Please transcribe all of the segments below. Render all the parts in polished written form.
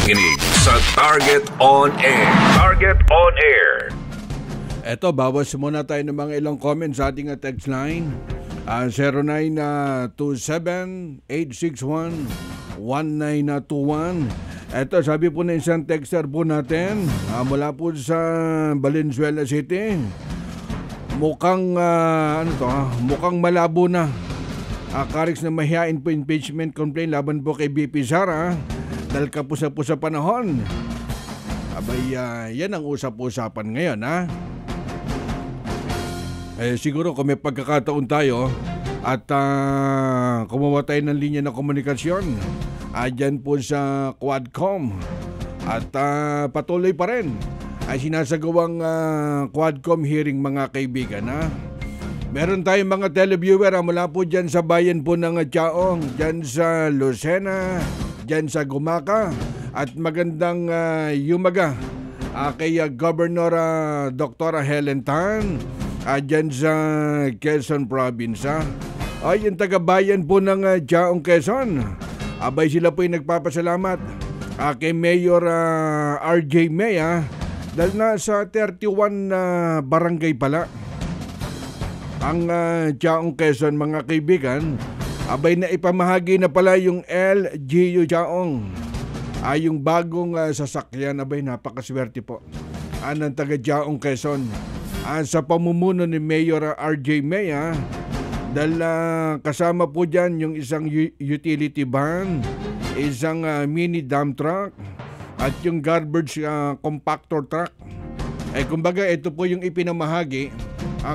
nakikinig sa Target On Air. Target On Air. Eto, bawas muna tayo ng mga ilang comments sa ating text line. 0927-861-1921. Eto, sabi po na isang texter po natin mula po sa Valenzuela City. Mukhang mukhang malabo na. Kariks na mahihain po impeachment complaint laban po kay BP Sara dahil kapusa po sa panahon. Abay, yan ang usap-usapan ngayon, ha? Siguro kung may pagkakataon tayo at kumuha tayo ng linya ng komunikasyon dyan po sa Quadcom at patuloy pa rin ay sinasagawang Quadcom hearing, mga kaibigan, ha? Meron tayong mga televiewer mula po dyan sa bayan po ng Chaong, dyan sa Lucena, dyan sa Gumaca, at magandang yumaga kay Governor Dr. Helen Tan dyan sa Quezon Province. Ay, yung taga-bayan po ng Chaong, Quezon, abay sila po yung nagpapasalamat kay Mayor RJ May dahil nasa 31 barangay pala ang Chaong, Quezon, mga kaibigan. Abay na ipamahagi na pala yung LGU Chaong, yung bagong sasakyan. Abay, napakaswerte po ng taga Chaong, Quezon sa pamumuno ni Mayor RJ May, dahil kasama po dyan yung isang utility van, isang mini dump truck at yung garbage compactor truck. Kumbaga ito po yung ipinamahagi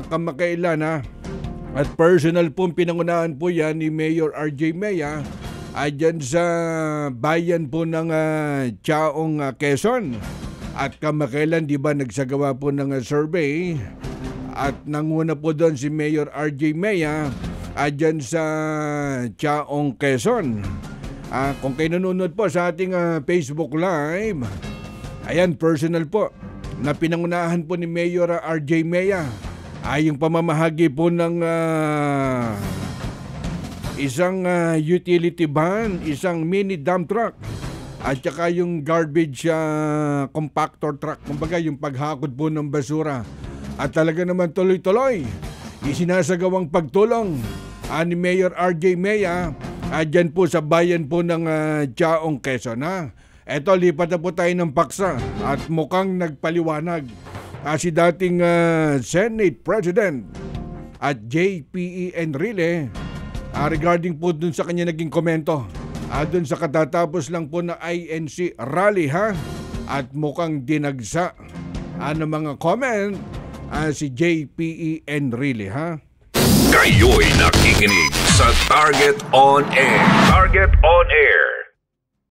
kamakailan, at personal pong pinangunahan po yan ni Mayor RJ May dyan sa bayan po ng Chaong, Quezon. At kamakailan, di ba, nagsagawa po ng survey at nanguna po doon si Mayor RJ May dyan sa Chaong, Quezon. Kung kayo nanonood po sa ating Facebook Live, ayan, personal po na pinangunahan po ni Mayor RJ May yung pamamahagi po ng isang utility van, isang mini dump truck, at saka yung garbage compactor truck. Kumbaga yung paghakot po ng basura. At talaga naman tuloy-tuloy isinasagawang pagtulong ni Mayor RJ May dyan po sa bayan po ng Chaong, Quezon. Eto, lipat na po tayo ng paksa at mukhang nagpaliwanag si dating Senate President at JPE Enrile regarding po dun sa kanya naging komento dun sa katatapos lang po na INC rally, at mukhang dinagsa ng mga comment si JPE Enrile, Kayo'y nakikinig sa Target On Air. Target On Air.